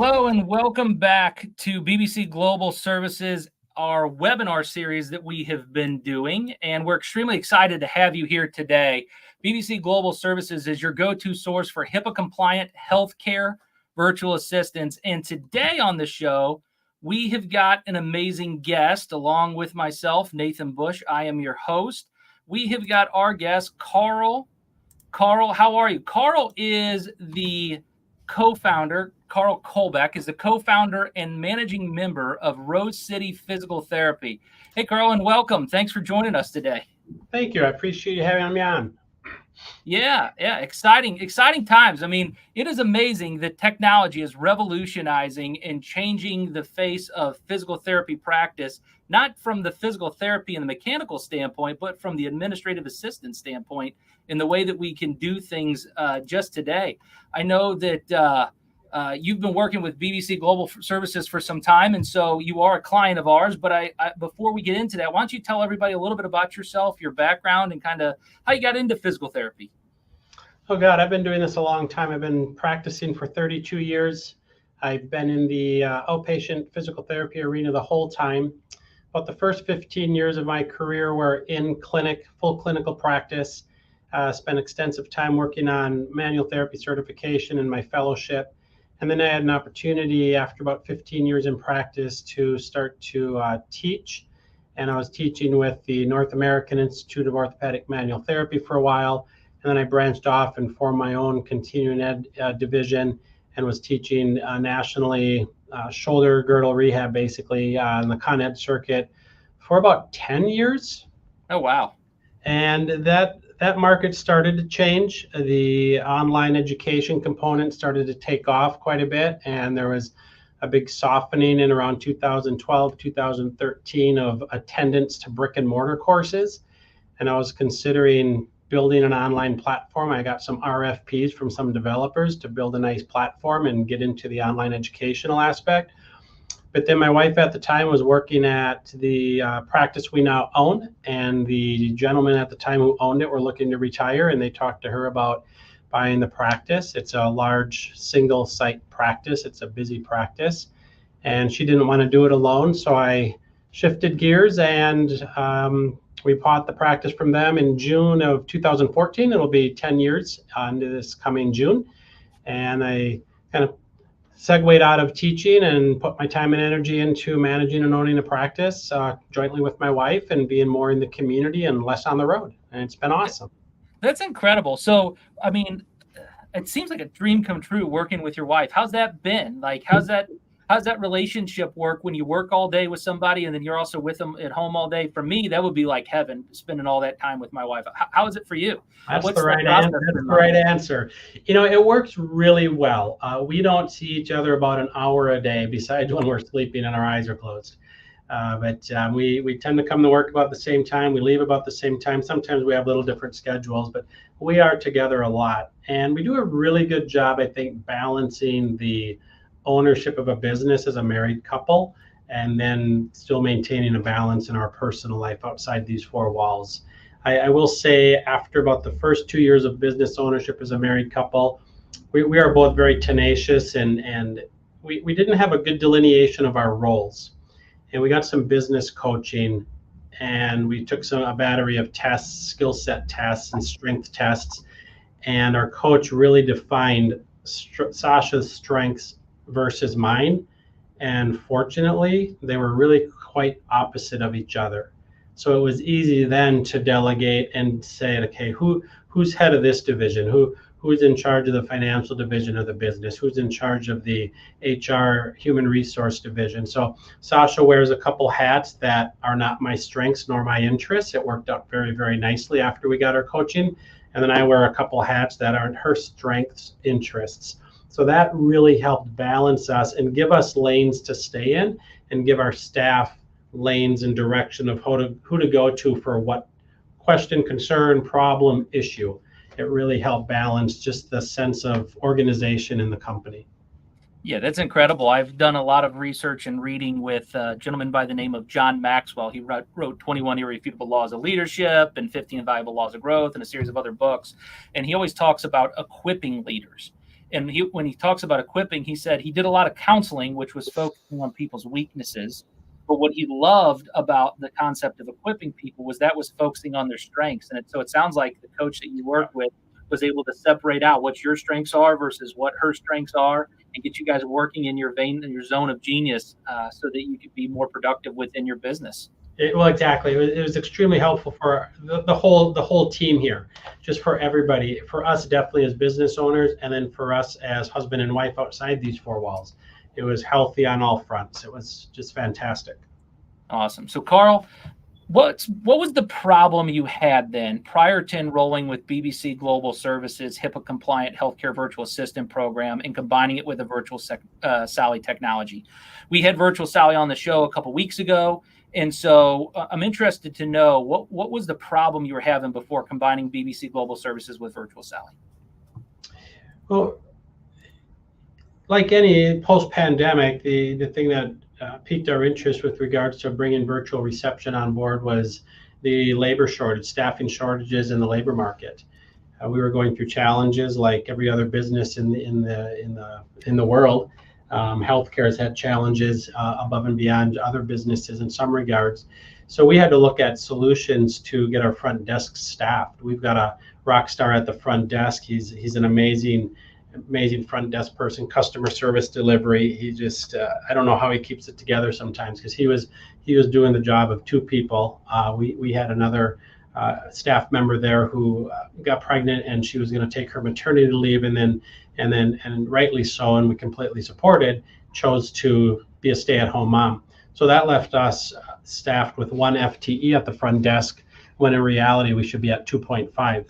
Hello and welcome back to BBC Global Services, our webinar series that we have been doing. And we're extremely excited to have you here today. BBC Global Services is your go-to source for HIPAA-compliant healthcare virtual assistants. And today on the show, we have got an amazing guest along with myself, Nathan Bush. I am your host. We have got our guest, Karl. Karl, how are you? Karl is the co-founder. Karl Kolbeck is the co-founder and managing member of Rose City Physical Therapy. Hey, Karl, and welcome. Thanks for joining us today. Thank you. I appreciate you having me on. Yeah, exciting times. I mean, it is amazing that technology is revolutionizing and changing the face of physical therapy practice, not from the physical therapy and the mechanical standpoint, but from the administrative assistant standpoint in the way that we can do things just today. I know that you've been working with BBC Global Services for some time, and so you are a client of ours. But I before we get into that, why don't you tell everybody a little bit about yourself, your background, and kind of how you got into physical therapy? Oh, God, I've been doing this a long time. I've been practicing for 32 years. I've been in the outpatient physical therapy arena the whole time. About the first 15 years of my career were in clinic, full clinical practice. Spent extensive time working on manual therapy certification and my fellowship. And then I had an opportunity after about 15 years in practice to start to teach. And I was teaching with the North American Institute of Orthopedic Manual Therapy for a while. And then I branched off and formed my own continuing ed division and was teaching nationally shoulder girdle rehab, basically on the Con Ed circuit for about 10 years. Oh, wow. And that market started to change. The online education component started to take off quite a bit, and there was a big softening in around 2012, 2013 of attendance to brick and mortar courses. And I was considering building an online platform. I got some RFPs from some developers to build a nice platform and get into the online educational aspect. But then my wife at the time was working at the practice we now own, and the gentleman at the time who owned it were looking to retire, and they talked to her about buying the practice. It's a large single site practice. It's a busy practice, and she didn't want to do it alone. So I shifted gears, and we bought the practice from them in June of 2014. It'll be 10 years into this coming June. And I kind of segued out of teaching and put my time and energy into managing and owning a practice jointly with my wife and being more in the community and less on the road. And it's been awesome. That's incredible. So, I mean, it seems like a dream come true working with your wife. How's that been? Like, how's that relationship work when you work all day with somebody and then you're also with them at home all day? For me, that would be like heaven, spending all that time with my wife. How is it for you? That's the right answer. You know, it works really well. We don't see each other about an hour a day besides when we're sleeping and our eyes are closed. But we tend to come to work about the same time. We leave about the same time. Sometimes we have little different schedules, but we are together a lot. And we do a really good job, I think, balancing the ownership of a business as a married couple and then still maintaining a balance in our personal life outside these four walls. I will say after about the first 2 years of business ownership as a married couple, we are both very tenacious and we didn't have a good delineation of our roles. And we got some business coaching and we took a battery of tests, skill set tests and strength tests. And our coach really defined Sasha's strengths versus mine. And fortunately, they were really quite opposite of each other. So it was easy then to delegate and say, okay, who's head of this division? Who's in charge of the financial division of the business? Who's in charge of the HR human resource division? So Sasha wears a couple hats that are not my strengths nor my interests. It worked out very, very nicely after we got our coaching. And then I wear a couple hats that aren't her strengths, interests. So that really helped balance us and give us lanes to stay in and give our staff lanes and direction of who to go to for what question, concern, problem, issue. It really helped balance just the sense of organization in the company. Yeah, that's incredible. I've done a lot of research and reading with a gentleman by the name of John Maxwell. He wrote 21 Irrefutable Laws of Leadership and 15 Valuable Laws of Growth and a series of other books. And he always talks about equipping leaders. And when he talks about equipping, he said he did a lot of counseling, which was focusing on people's weaknesses. But what he loved about the concept of equipping people was focusing on their strengths. And so it sounds like the coach that you worked with was able to separate out what your strengths are versus what her strengths are, and get you guys working in your zone of genius, so that you could be more productive within your business. Well, exactly. It was extremely helpful for the whole team here, just for everybody, for us definitely as business owners, and then for us as husband and wife outside these four walls. It was healthy on all fronts. It was just fantastic. Awesome. So Karl, what was the problem you had then prior to enrolling with BBC Global Services HIPAA compliant healthcare virtual assistant program and combining it with a virtual Sally technology? We had Virtual Sally on the show a couple weeks ago. And so I'm interested to know what was the problem you were having before combining BBC Global Services with Virtual Sally? Well, like any post-pandemic, the thing that piqued our interest with regards to bringing virtual reception on board was the labor shortage, staffing shortages in the labor market. We were going through challenges like every other business in the world. Healthcare has had challenges above and beyond other businesses in some regards. So we had to look at solutions to get our front desk staffed. We've got a rock star at the front desk. He's an amazing front desk person, customer service delivery. He just, I don't know how he keeps it together sometimes, because he was doing the job of two people. We had another staff member there who got pregnant, and she was going to take her maternity leave, and rightly so, and we completely supported, chose to be a stay-at-home mom. So that left us staffed with one FTE at the front desk, when in reality we should be at 2.5.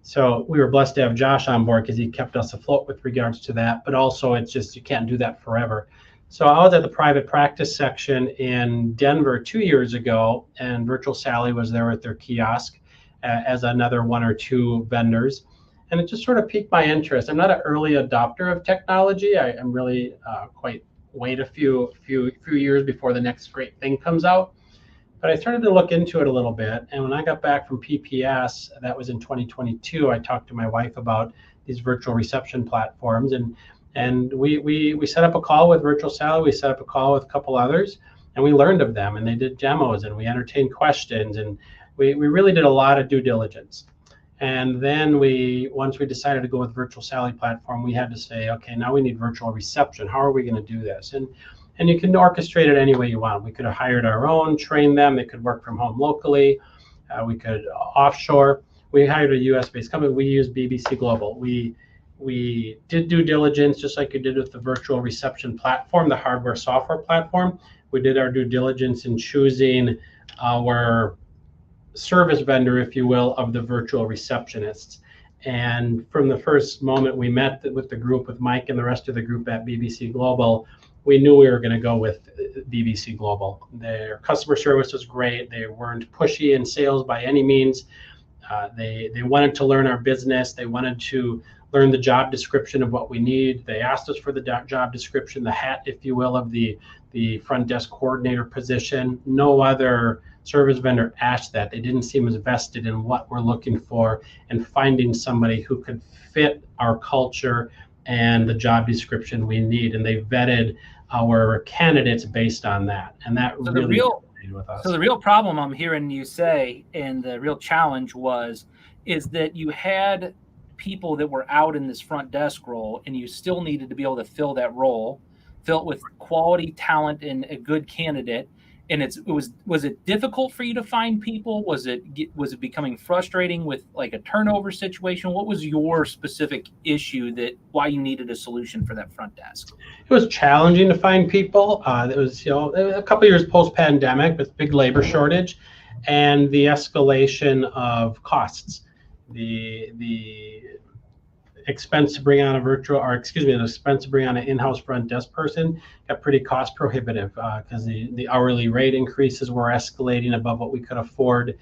So we were blessed to have Josh on board because he kept us afloat with regards to that, but also it's just, you can't do that forever. So I was at the private practice section in Denver 2 years ago, and Virtual Sally was there with their kiosk as another one or two vendors. And it just sort of piqued my interest. I'm not an early adopter of technology. I'm really wait a few years before the next great thing comes out. But I started to look into it a little bit. And when I got back from PPS, that was in 2022, I talked to my wife about these virtual reception platforms. And we set up a call with Virtual Sally. We set up a call with a couple others, and we learned of them, and they did demos, and we entertained questions, and we really did a lot of due diligence. And then once we decided to go with Virtual Sally platform, we had to say, okay, now we need virtual reception. How are we going to do this? And you can orchestrate it any way you want. We could have hired our own, trained them. They could work from home locally. We could offshore. We hired a US-based company. We used BBC Global. We did due diligence, just like you did with the virtual reception platform, the hardware software platform. We did our due diligence in choosing our service vendor, if you will, of the virtual receptionists. And from the first moment we met with the group, with Mike and the rest of the group at BBC Global, we knew we were going to go with BBC Global. Their customer service was great. They weren't pushy in sales by any means. They wanted to learn our business. They wanted to learn the job description of what we need. They asked us for the job description, the hat, if you will, of the front desk coordinator position. No other service vendor asked that. They didn't seem as vested in what we're looking for and finding somebody who could fit our culture and the job description we need. And they vetted our candidates based on that. And that so really resonated with us. So the real problem I'm hearing you say, and the real challenge is that you had people that were out in this front desk role, and you still needed to be able to fill that role, fill it with quality talent and a good candidate. And was it difficult for you to find people? Was it becoming frustrating with like a turnover situation? What was your specific issue why you needed a solution for that front desk? It was challenging to find people. It was, a couple of years post-pandemic with big labor shortage and the escalation of costs. The expense to bring on the expense to bring on an in-house front desk person got pretty cost prohibitive because the hourly rate increases were escalating above what we could afford.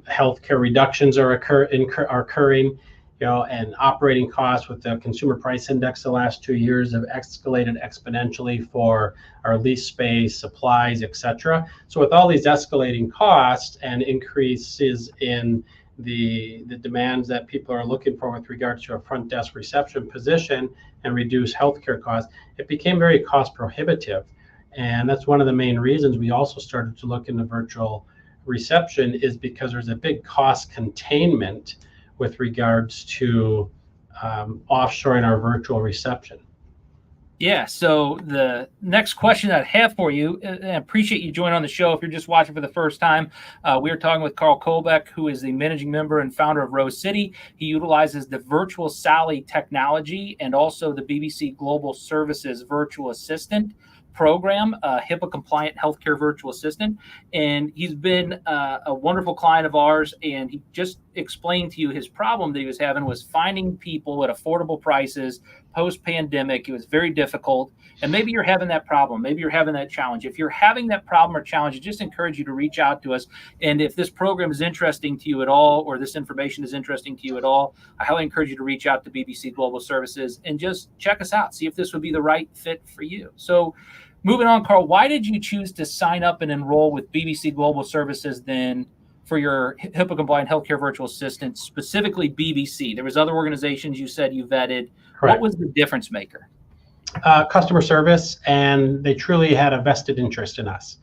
Healthcare reductions are occurring, and operating costs with the consumer price index the last 2 years have escalated exponentially for our lease space, supplies, etc. So with all these escalating costs and increases in the demands that people are looking for with regards to a front desk reception position and reduce healthcare costs, it became very cost prohibitive. And that's one of the main reasons we also started to look into virtual reception, is because there's a big cost containment with regards to offshoring our virtual reception. Yeah, so the next question I have for you, and I appreciate you joining on the show. If you're just watching for the first time, we are talking with Karl Kolbeck, who is the managing member and founder of Rose City. He utilizes the Virtual Sally technology and also the BBC Global Services Virtual Assistant program, HIPAA compliant healthcare virtual assistant. And he's been a wonderful client of ours. And he just explained to you his problem that he was having was finding people at affordable prices post-pandemic. It was very difficult. And maybe you're having that problem. Maybe you're having that challenge. If you're having that problem or challenge, I just encourage you to reach out to us. And if this program is interesting to you at all, or this information is interesting to you at all, I highly encourage you to reach out to BBC Global Services and just check us out. See if this would be the right fit for you. So moving on, Karl, why did you choose to sign up and enroll with BBC Global Services then for your HIPAA compliant healthcare virtual assistant, specifically BBC? There was other organizations you said you vetted. Correct. What was the difference maker? Customer service, and they truly had a vested interest in us.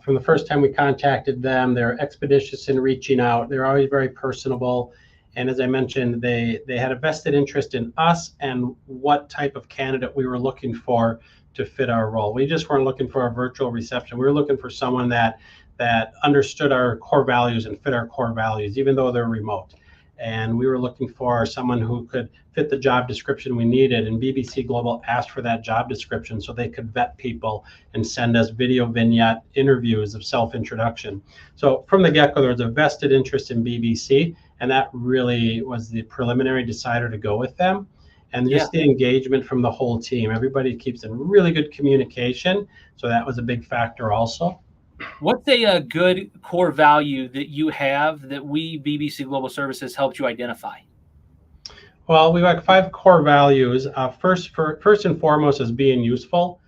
From the first time we contacted them, they're expeditious in reaching out. They're always very personable. And as I mentioned, they had a vested interest in us and what type of candidate we were looking for to fit our role. We just weren't looking for a virtual reception. We were looking for someone that understood our core values and fit our core values, even though they're remote. And we were looking for someone who could fit the job description we needed. And BBC Global asked for that job description so they could vet people and send us video vignette interviews of self-introduction. So from the get-go, there was a vested interest in BBC, and that really was the preliminary decider to go with them. And just the engagement from the whole team. Everybody keeps in really good communication. So that was a big factor also. What's a good core value that you have that we, BBC Global Services, helped you identify? Well, we have 5 core values. First and foremost is being useful.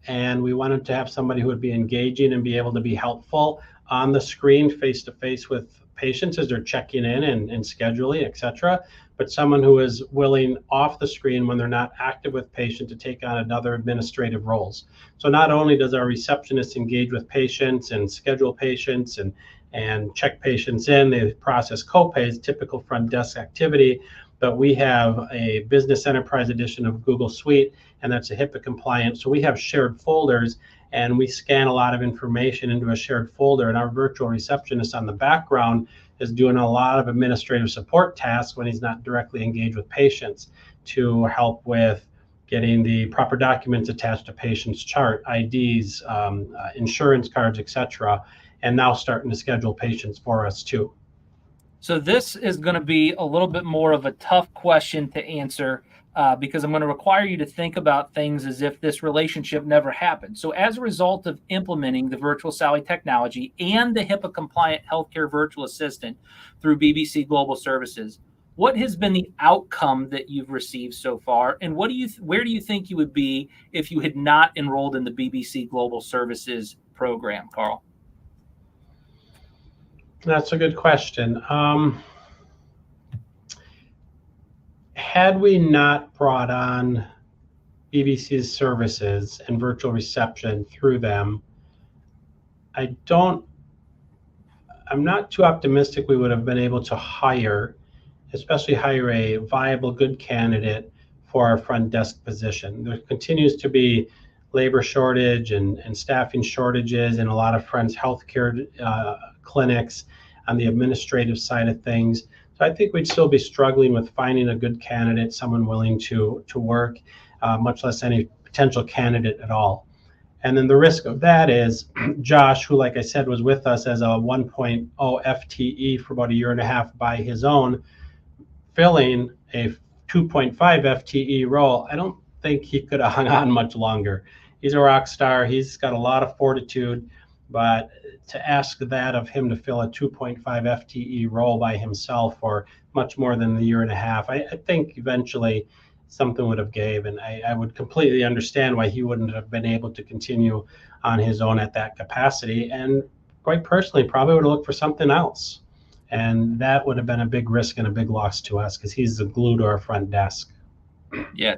And we wanted to have somebody who would be engaging and be able to be helpful on the screen, face-to-face with patients as they're checking in and scheduling, et cetera. But someone who is willing off the screen when they're not active with patient to take on other administrative roles. So not only does our receptionist engage with patients and schedule patients and check patients in, they process co-pays, typical front desk activity, but we have a business enterprise edition of Google Suite, and that's a HIPAA compliant. So we have shared folders, and we scan a lot of information into a shared folder, and our virtual receptionist on the background is doing a lot of administrative support tasks when he's not directly engaged with patients to help with getting the proper documents attached to patients' chart, IDs, insurance cards, etc., and now starting to schedule patients for us too. So this is going to be a little bit more of a tough question to answer because I'm going to require you to think about things as if this relationship never happened. So as a result of implementing the Virtual Sally technology and the HIPAA compliant healthcare virtual assistant through BBC Global Services, what has been the outcome that you've received so far? And where do you think you would be if you had not enrolled in the BBC Global Services program, Karl? That's a good question. Had we not brought on BBC's services and virtual reception through them, I'm not too optimistic we would have been able to hire a viable, good candidate for our front desk position. There continues to be labor shortage and staffing shortages in a lot of friends' healthcare clinics on the administrative side of things. So I think we'd still be struggling with finding a good candidate, someone willing to work, much less any potential candidate at all. And then the risk of that is Josh, who, like I said, was with us as a 1.0 FTE for about a year and a half by his own, filling a 2.5 FTE role. I don't think he could have hung on much longer. He's a rock star. He's got a lot of fortitude, but to ask that of him to fill a 2.5 FTE role by himself for much more than a year and a half, I think eventually something would have gave, and I would completely understand why he wouldn't have been able to continue on his own at that capacity, and quite personally probably would have looked for something else. And that would have been a big risk and a big loss to us because he's the glue to our front desk. Yeah,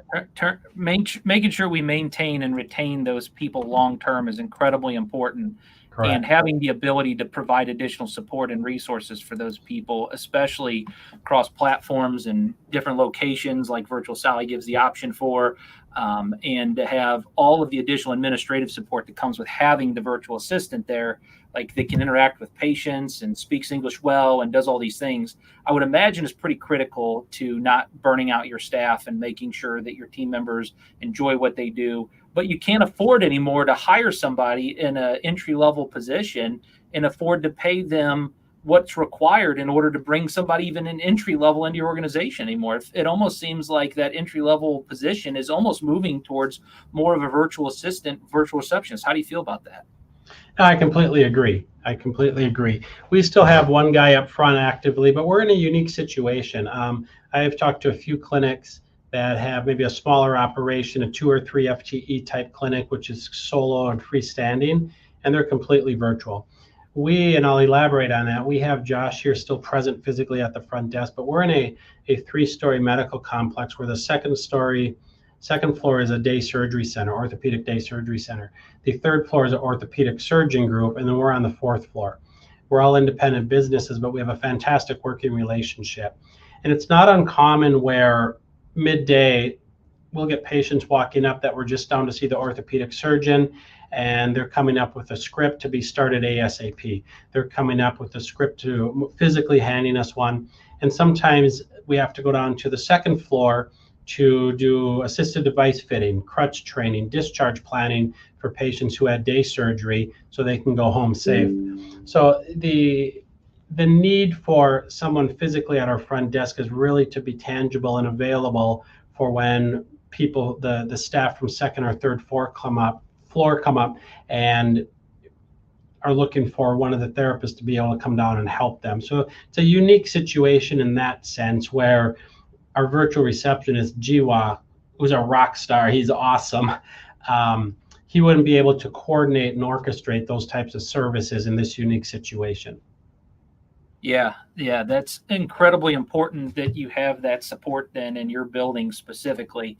making sure we maintain and retain those people long term is incredibly important. Correct. And having the ability to provide additional support and resources for those people, especially across platforms and different locations like Virtual Sally gives the option for, and to have all of the additional administrative support that comes with having the virtual assistant there, like they can interact with patients and speaks English well and does all these things, I would imagine is pretty critical to not burning out your staff and making sure that your team members enjoy what they do. But you can't afford anymore to hire somebody in an entry-level position and afford to pay them what's required in order to bring somebody even an entry level into your organization anymore. It almost seems like that entry level position is almost moving towards more of a virtual assistant, virtual receptionist. How do you feel about that? I completely agree. We still have one guy up front actively, but we're in a unique situation. I've talked to a few clinics that have maybe a smaller operation, a 2 or 3 FTE type clinic, which is solo and freestanding, and they're completely virtual. And I'll elaborate on that, we have Josh here still present physically at the front desk, but we're in a 3-story medical complex where the second floor is a day surgery center, orthopedic day surgery center. The 3rd floor is an orthopedic surgeon group, and then we're on the 4th floor. We're all independent businesses, but we have a fantastic working relationship. And it's not uncommon where midday we'll get patients walking up that were just down to see the orthopedic surgeon, and they're coming up with a script to be started ASAP. They're coming up with a script to physically handing us one. And sometimes we have to go down to the 2nd floor to do assisted device fitting, crutch training, discharge planning for patients who had day surgery so they can go home safe. So the need for someone physically at our front desk is really to be tangible and available for when people, the staff from 2nd or 3rd floor come up and are looking for one of the therapists to be able to come down and help them. So it's a unique situation in that sense where our virtual receptionist, Jiwa, who's a rock star, he's awesome. He wouldn't be able to coordinate and orchestrate those types of services in this unique situation. Yeah, that's incredibly important that you have that support then in your building specifically.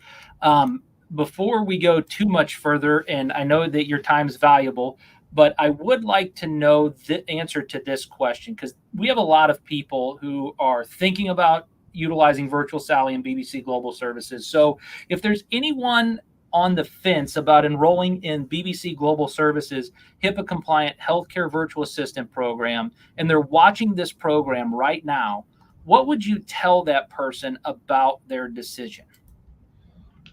Before we go too much further, and I know that your time is valuable, but I would like to know the answer to this question, because we have a lot of people who are thinking about utilizing Virtual Sally and BBC Global Services. So if there's anyone on the fence about enrolling in BBC Global Services HIPAA compliant healthcare virtual assistant program, and they're watching this program right now, what would you tell that person about their decision?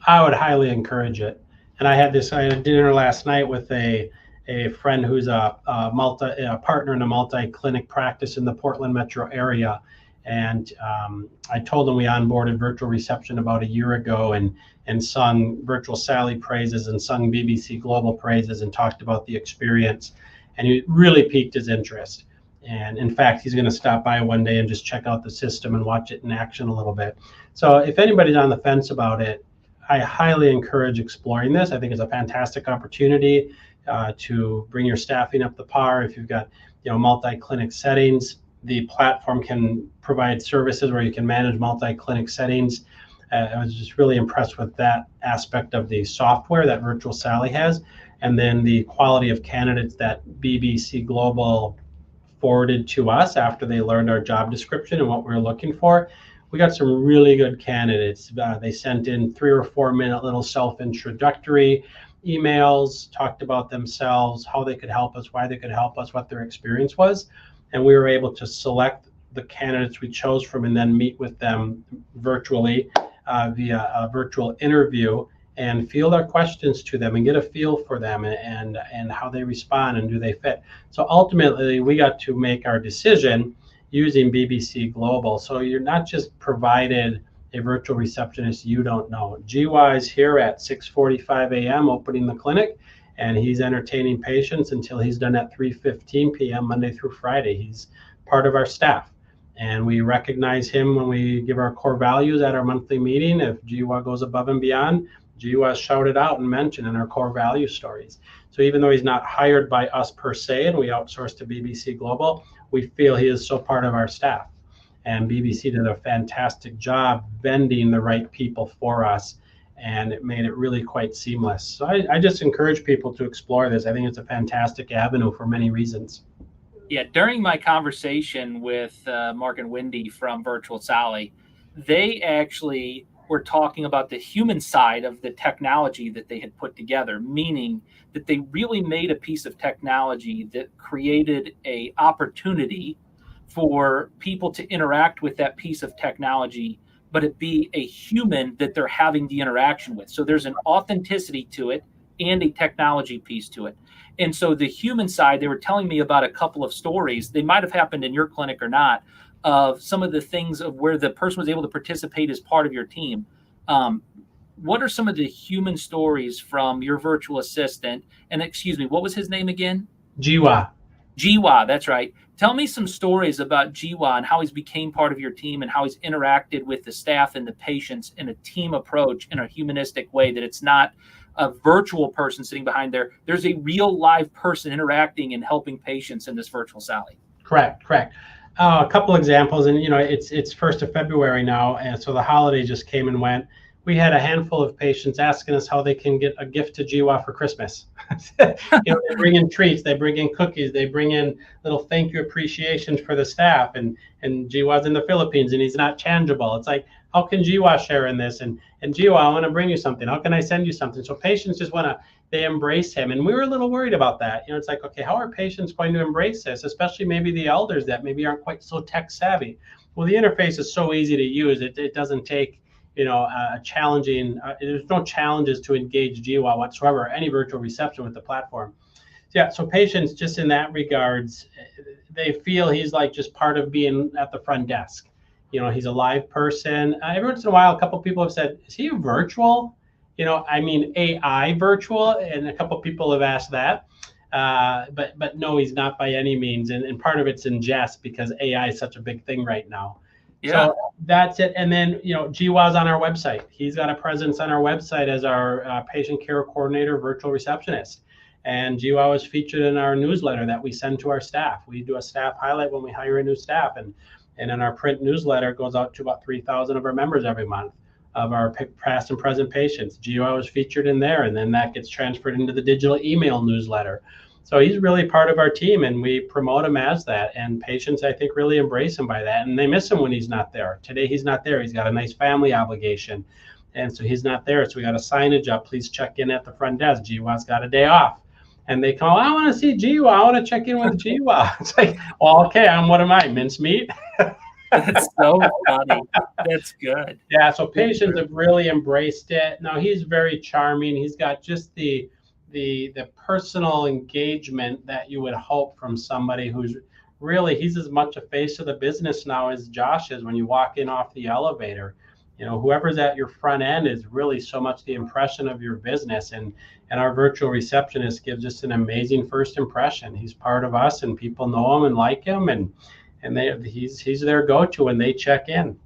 I would highly encourage it. And I had dinner last night with a friend who's a partner in a multi-clinic practice in the Portland metro area. And I told him we onboarded virtual reception about a year ago and sung Virtual Sally praises and sung BBC Global praises and talked about the experience. And it really piqued his interest. And in fact, he's going to stop by one day and just check out the system and watch it in action a little bit. So if anybody's on the fence about it, I highly encourage exploring this. I think it's a fantastic opportunity to bring your staffing up to par. If you've got multi-clinic settings, the platform can provide services where you can manage multi-clinic settings. I was just really impressed with that aspect of the software that Virtual Sally has, and then the quality of candidates that BBC Global forwarded to us after they learned our job description and what we were looking for. We got some really good candidates. They sent in 3 or 4 minute little self-introductory emails, talked about themselves, how they could help us, why they could help us, what their experience was. And we were able to select the candidates we chose from and then meet with them virtually via a virtual interview and field our questions to them and get a feel for them and how they respond and do they fit. So ultimately, we got to make our decision using BBC Global. So you're not just provided a virtual receptionist you don't know. GY is here at 6:45 a.m. opening the clinic, and he's entertaining patients until he's done at 3:15 p.m. Monday through Friday. He's part of our staff, and we recognize him when we give our core values at our monthly meeting. If GY goes above and beyond, GY is shouted out and mentioned in our core value stories. So even though he's not hired by us per se, and we outsource to BBC Global, we feel he is still part of our staff. And BBC did a fantastic job vending the right people for us, and it made it really quite seamless. So I just encourage people to explore this. I think it's a fantastic avenue for many reasons. Yeah, during my conversation with Mark and Wendy from Virtual Sally, they actually were talking about the human side of the technology that they had put together, meaning that they really made a piece of technology that created a opportunity for people to interact with that piece of technology, but it be a human that they're having the interaction with. So there's an authenticity to it and a technology piece to it. And so the human side, they were telling me about a couple of stories. They might have happened in your clinic or not, of some of the things of where the person was able to participate as part of your team. What are some of the human stories from your virtual assistant? And excuse me, what was his name again? Jiwa. Jiwa, that's right. Tell me some stories about Jiwa and how he's became part of your team and how he's interacted with the staff and the patients in a team approach in a humanistic way, that it's not a virtual person sitting behind there. There's a real live person interacting and helping patients in this virtual Sally. Correct. A couple examples, and it's 1st of February now, and so the holiday just came and went. We had a handful of patients asking us how they can get a gift to Jiwa for Christmas. They bring in treats, they bring in cookies, they bring in little thank you appreciations for the staff, and Jiwa's in the Philippines and he's not tangible. It's like, how can Jiwa share in this? And Jiwa, I want to bring you something. How can I send you something? So patients just they embrace him. And we were a little worried about that. It's like, okay, how are patients going to embrace this? Especially maybe the elders that maybe aren't quite so tech savvy. Well, the interface is so easy to use. It doesn't take, a challenging, there's no challenges to engage Jiwa whatsoever, any virtual reception with the platform. Yeah, so patients just in that regards, they feel he's like just part of being at the front desk. He's a live person. Every once in a while, a couple of people have said, is he virtual? I mean, AI virtual, and a couple of people have asked that. But no, he's not by any means. And part of it's in jest because AI is such a big thing right now. Yeah. So that's it. And then, Jiwa's on our website. He's got a presence on our website as our patient care coordinator, virtual receptionist. And Jiwa was featured in our newsletter that we send to our staff. We do a staff highlight when we hire a new staff. And in our print newsletter, it goes out to about 3,000 of our members every month of our past and present patients. Jiwa was featured in there, and then that gets transferred into the digital email newsletter. So he's really part of our team, and we promote him as that. And patients, I think, really embrace him by that. And they miss him when he's not there. Today, he's not there. He's got a nice family obligation. And so he's not there. So we got a signage up. Please check in at the front desk. Jiwa's got a day off. And they call, I want to see Jiwa. I want to check in with Jiwa. It's like, well, okay, what am I, mincemeat? That's so funny. That's good. Yeah, so patients have really embraced it. Now, he's very charming. He's got just the personal engagement that you would hope from somebody who's really, he's as much a face of the business now as Josh is when you walk in off the elevator. Whoever's at your front end is really so much the impression of your business. And our virtual receptionist gives us an amazing first impression. He's part of us, and people know him and like him, and he's their go-to when they check in.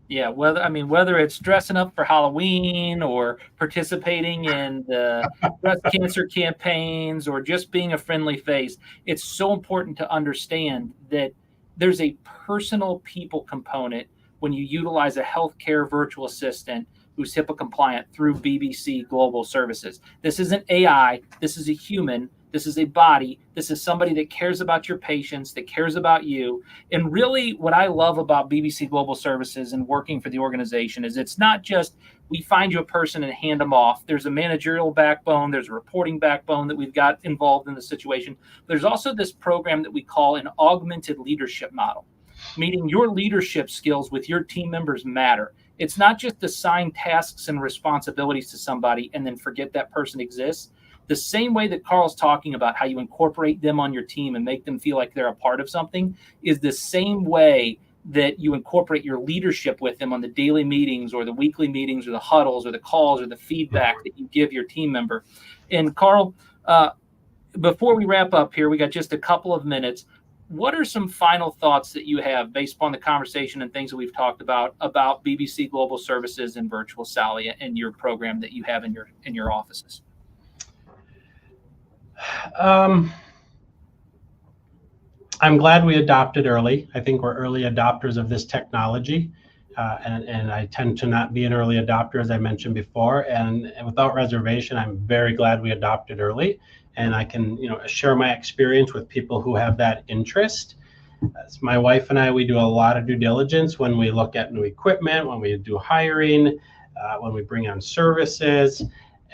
Yeah, whether it's dressing up for Halloween or participating in the breast cancer campaigns or just being a friendly face, it's so important to understand that there's a personal people component when you utilize a healthcare virtual assistant who's HIPAA compliant through BBC Global Services. This isn't AI. This is a human. This is a body. This is somebody that cares about your patients, that cares about you. And really what I love about BBC Global Services and working for the organization is it's not just we find you a person and hand them off. There's a managerial backbone. There's a reporting backbone that we've got involved in the situation. There's also this program that we call an augmented leadership model, meaning your leadership skills with your team members matter. It's not just assign tasks and responsibilities to somebody and then forget that person exists. The same way that Karl's talking about how you incorporate them on your team and make them feel like they're a part of something is the same way that you incorporate your leadership with them on the daily meetings or the weekly meetings or the huddles or the calls or the feedback that you give your team member. And Karl, before we wrap up here, we got just a couple of minutes. What are some final thoughts that you have based upon the conversation and things that we've talked about BBC Global Services and Virtual Sally and your program that you have in your offices? I'm glad we adopted early. I think we're early adopters of this technology. And I tend to not be an early adopter, as I mentioned before. And without reservation, I'm very glad we adopted early. And I can, share my experience with people who have that interest. As my wife and I, we do a lot of due diligence when we look at new equipment, when we do hiring, when we bring on services.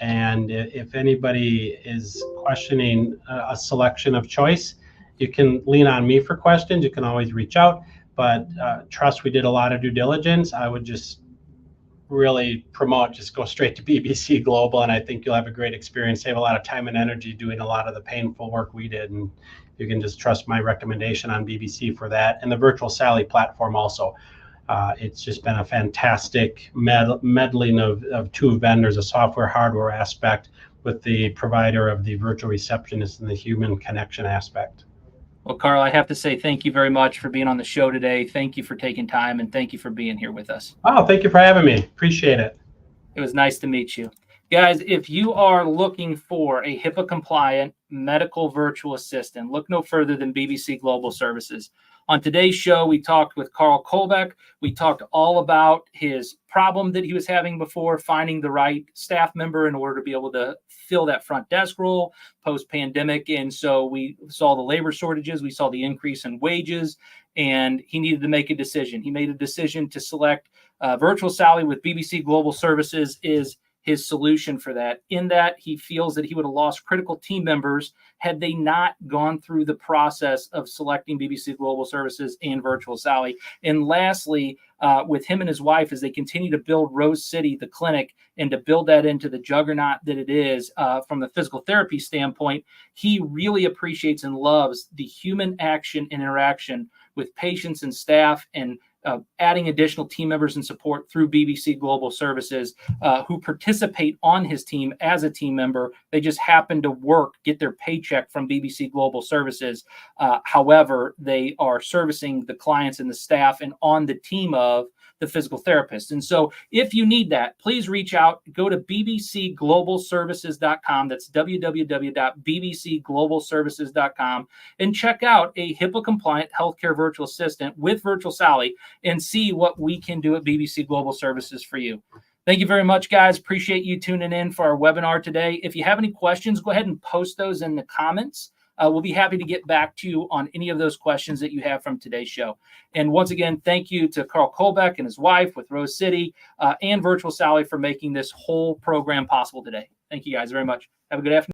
And if anybody is questioning a selection of choice, you can lean on me for questions. You can always reach out, but trust we did a lot of due diligence. I would just really promote, just go straight to BBC Global, and I think you'll have a great experience, save a lot of time and energy doing a lot of the painful work we did, and you can just trust my recommendation on BBC for that. And the Virtual Sally platform also. It's just been a fantastic meddling of two vendors, a software hardware aspect with the provider of the virtual receptionist and the human connection aspect. Well, Karl, I have to say thank you very much for being on the show today. Thank you for taking time, and thank you for being here with us. Oh, thank you for having me. Appreciate it. It was nice to meet you. Guys, if you are looking for a HIPAA-compliant medical virtual assistant, look no further than BBC Global Services. On today's show, we talked with Karl Kolbeck. We talked all about his problem that he was having before, finding the right staff member in order to be able to fill that front desk role post-pandemic. And so we saw the labor shortages, we saw the increase in wages, and he needed to make a decision. He made a decision to select Virtual Sally with BBC Global Services is his solution for that, in that he feels that he would have lost critical team members had they not gone through the process of selecting BBC Global Services and Virtual Sally. And lastly, with him and his wife, as they continue to build Rose City, the clinic, and to build that into the juggernaut that it is from the physical therapy standpoint, he really appreciates and loves the human action and interaction with patients and staff, and adding additional team members and support through BBC Global Services who participate on his team as a team member. They just happen to get their paycheck from BBC Global Services. However, they are servicing the clients and the staff and on the team of the physical therapist. And so if you need that, please reach out. Go to bbcglobalservices.com. That's www.bbcglobalservices.com, and check out a HIPAA-compliant healthcare virtual assistant with Virtual Sally and see what we can do at BBC Global Services for you. Thank you very much, guys. Appreciate you tuning in for our webinar today. If you have any questions, go ahead and post those in the comments. We'll be happy to get back to you on any of those questions that you have from today's show. And once again, thank you to Karl Kolbeck and his wife with Rose City and Virtual Sally for making this whole program possible today. Thank you guys very much. Have a good afternoon.